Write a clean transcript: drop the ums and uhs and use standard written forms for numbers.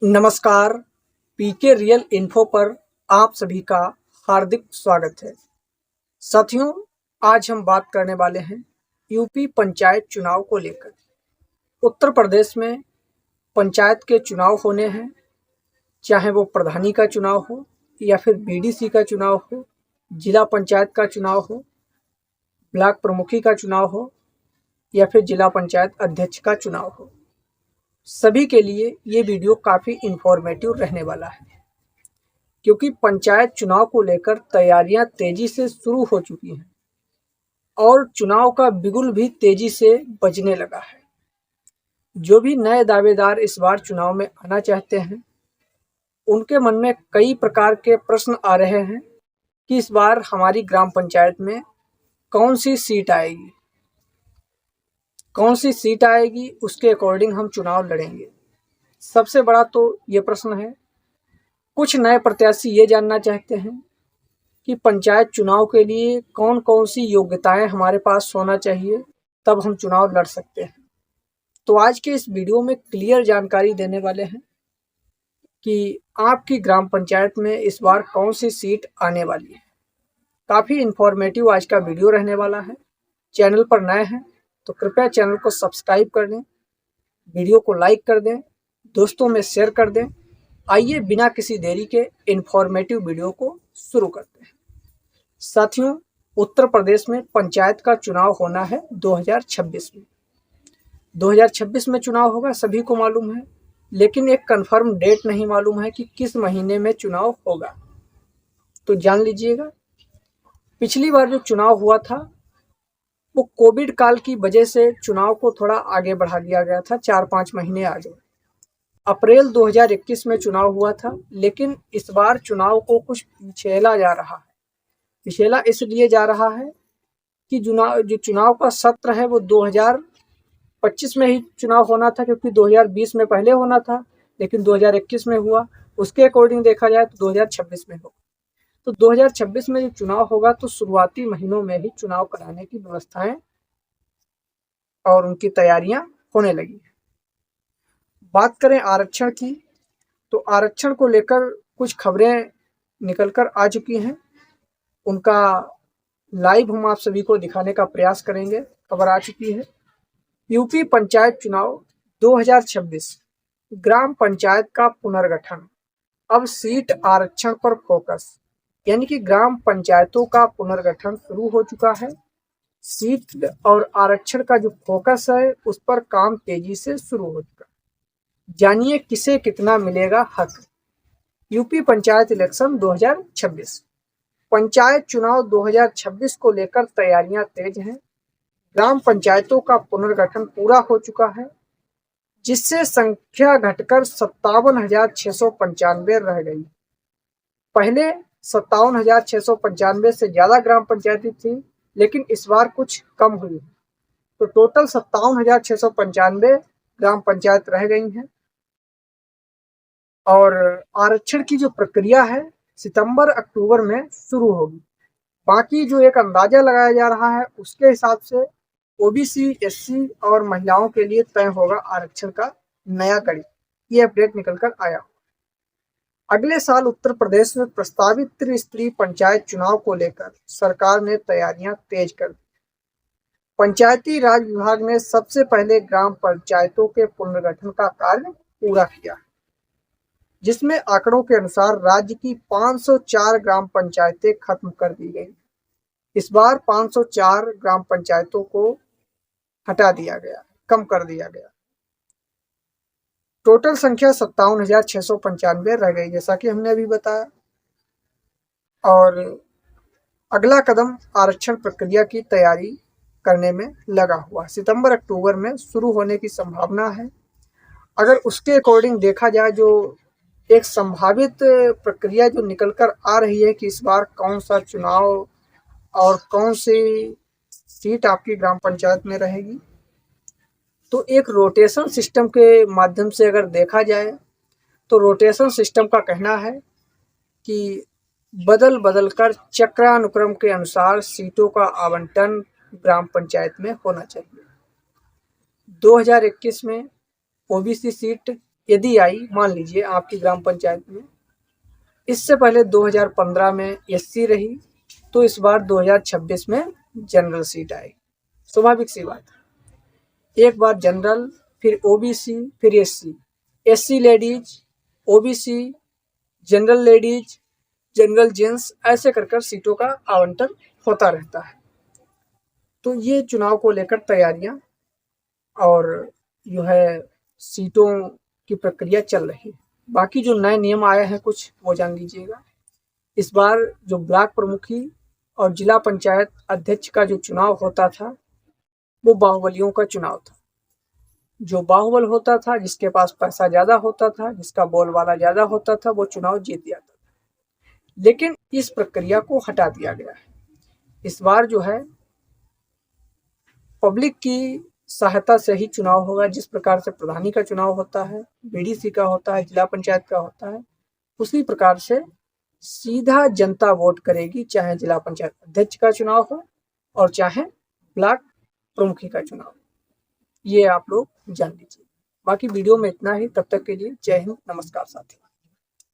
नमस्कार। पीके real info पर आप सभी का हार्दिक स्वागत है। साथियों, आज हम बात करने वाले हैं यूपी पंचायत चुनाव को लेकर। उत्तर प्रदेश में पंचायत के चुनाव होने हैं, चाहे वो प्रधानी का चुनाव हो या फिर बीडीसी का चुनाव हो, जिला पंचायत का चुनाव हो, ब्लॉक प्रमुखी का चुनाव हो या फिर जिला पंचायत अध्यक्ष का चुनाव हो। सभी के लिए ये वीडियो काफ़ी इन्फॉर्मेटिव रहने वाला है, क्योंकि पंचायत चुनाव को लेकर तैयारियां तेजी से शुरू हो चुकी हैं और चुनाव का बिगुल भी तेजी से बजने लगा है। जो भी नए दावेदार इस बार चुनाव में आना चाहते हैं, उनके मन में कई प्रकार के प्रश्न आ रहे हैं कि इस बार हमारी ग्राम पंचायत में कौन सी सीट आएगी, उसके अकॉर्डिंग हम चुनाव लड़ेंगे। सबसे बड़ा तो ये प्रश्न है। कुछ नए प्रत्याशी ये जानना चाहते हैं कि पंचायत चुनाव के लिए कौन कौन सी योग्यताएं हमारे पास होना चाहिए, तब हम चुनाव लड़ सकते हैं। तो आज के इस वीडियो में क्लियर जानकारी देने वाले हैं कि आपकी ग्राम पंचायत में इस बार कौन सी सीट आने वाली है। काफ़ी इन्फॉर्मेटिव आज का वीडियो रहने वाला है। चैनल पर नए हैं तो कृपया चैनल को सब्सक्राइब कर दें, वीडियो को लाइक कर दें, दोस्तों में शेयर कर दें। आइए बिना किसी देरी के इन्फॉर्मेटिव वीडियो को शुरू करते हैं। साथियों, उत्तर प्रदेश में पंचायत का चुनाव होना है 2026 में। 2026 में चुनाव होगा, सभी को मालूम है, लेकिन एक कंफर्म डेट नहीं मालूम है कि किस महीने में चुनाव होगा। तो जान लीजिएगा, पिछली बार जो चुनाव हुआ था वो कोविड काल की वजह से चुनाव को थोड़ा आगे बढ़ा दिया गया था, 4-5 महीने आगे। अप्रैल 2021 में चुनाव हुआ था, लेकिन इस बार चुनाव को कुछ पिछेला जा रहा है। पिछेला इसलिए जा रहा है कि जो चुनाव का सत्र है वो 2025 में ही चुनाव होना था, क्योंकि 2020 में पहले होना था, लेकिन 2021 में हुआ। उसके अकॉर्डिंग देखा जाए तो 2026 में होगा। तो 2026 में जो चुनाव होगा तो शुरुआती महीनों में ही चुनाव कराने की व्यवस्थाएं और उनकी तैयारियां होने लगी हैं। बात करें आरक्षण की, तो आरक्षण को लेकर कुछ खबरें निकलकर आ चुकी हैं। उनका लाइव हम आप सभी को दिखाने का प्रयास करेंगे। खबर आ चुकी है, यूपी पंचायत चुनाव 2026, ग्राम पंचायत का पुनर्गठन, अब सीट आरक्षण पर फोकस। यानी कि ग्राम पंचायतों का पुनर्गठन शुरू हो चुका है। सीट और आरक्षण का जो फोकस है उस पर काम तेजी से शुरू हो चुका है। जानिए किसे कितना मिलेगा हक। यूपी पंचायत इलेक्शन 2026, पंचायत चुनाव 2026 को लेकर तैयारियां तेज हैं। ग्राम पंचायतों का पुनर्गठन पूरा हो चुका है, जिससे संख्या घटकर 57,695 रह गई। पहले 57,695 से ज्यादा ग्राम पंचायतें थी, लेकिन इस बार कुछ कम हुई, तो टोटल 57,695 ग्राम पंचायत रह गई हैं। और आरक्षण की जो प्रक्रिया है सितंबर अक्टूबर में शुरू होगी। बाकी जो एक अंदाजा लगाया जा रहा है उसके हिसाब से ओबीसी, एससी और महिलाओं के लिए तय होगा आरक्षण का नया कड़ी। ये अपडेट निकलकर आया। अगले साल उत्तर प्रदेश में प्रस्तावित त्रिस्तरीय पंचायत चुनाव को लेकर सरकार ने तैयारियां तेज कर दी। पंचायती राज विभाग ने सबसे पहले ग्राम पंचायतों के पुनर्गठन का कार्य पूरा किया, जिसमें आंकड़ों के अनुसार राज्य की 504 ग्राम पंचायतें खत्म कर दी गई। इस बार 504 ग्राम पंचायतों को हटा दिया गया, कम कर दिया गया। टोटल संख्या 57,695 रह गई, जैसा कि हमने अभी बताया। और अगला कदम आरक्षण प्रक्रिया की तैयारी करने में लगा हुआ, सितंबर अक्टूबर में शुरू होने की संभावना है। अगर उसके अकॉर्डिंग देखा जाए, जो एक संभावित प्रक्रिया जो निकलकर आ रही है कि इस बार कौन सा चुनाव और कौन सी सीट आपकी ग्राम पंचायत में रहेगी, तो एक रोटेशन सिस्टम के माध्यम से अगर देखा जाए तो रोटेशन सिस्टम का कहना है कि बदल बदल कर चक्रानुक्रम के अनुसार सीटों का आवंटन ग्राम पंचायत में होना चाहिए। 2021 में ओबीसी सीट यदि आई, मान लीजिए आपकी ग्राम पंचायत में इससे पहले 2015 में एससी रही, तो इस बार 2026 में जनरल सीट आई। स्वाभाविक सी बात है। एक बार जनरल, फिर ओबीसी, फिर SC, SC ladies, OBC, general ladies, general gents, ऐसे कर कर सीटों का आवंटन होता रहता है। तो ये चुनाव को लेकर तैयारियां और जो है सीटों की प्रक्रिया चल रही है। बाकी जो नए नियम आए हैं कुछ, वो जान लीजिएगा। इस बार जो ब्लॉक प्रमुखी और जिला पंचायत अध्यक्ष का जो चुनाव होता था, वो बाहुबलियों का चुनाव था। जो बाहुबल होता था, जिसके पास पैसा ज़्यादा होता था, जिसका बोलबाला ज़्यादा होता था, वो चुनाव जीत जाता था। लेकिन इस प्रक्रिया को हटा दिया गया है। इस बार जो है पब्लिक की सहायता से ही चुनाव होगा। जिस प्रकार से प्रधानी का चुनाव होता है, बीडीसी का होता है, जिला पंचायत का होता है, उसी प्रकार से सीधा जनता वोट करेगी, चाहे जिला पंचायत अध्यक्ष का चुनाव हो और चाहे ब्लॉक प्रमुखी का चुनाव। ये आप लोग जान लीजिए। बाकी वीडियो में इतना ही। तब तक के लिए जय हिंद, नमस्कार साथी।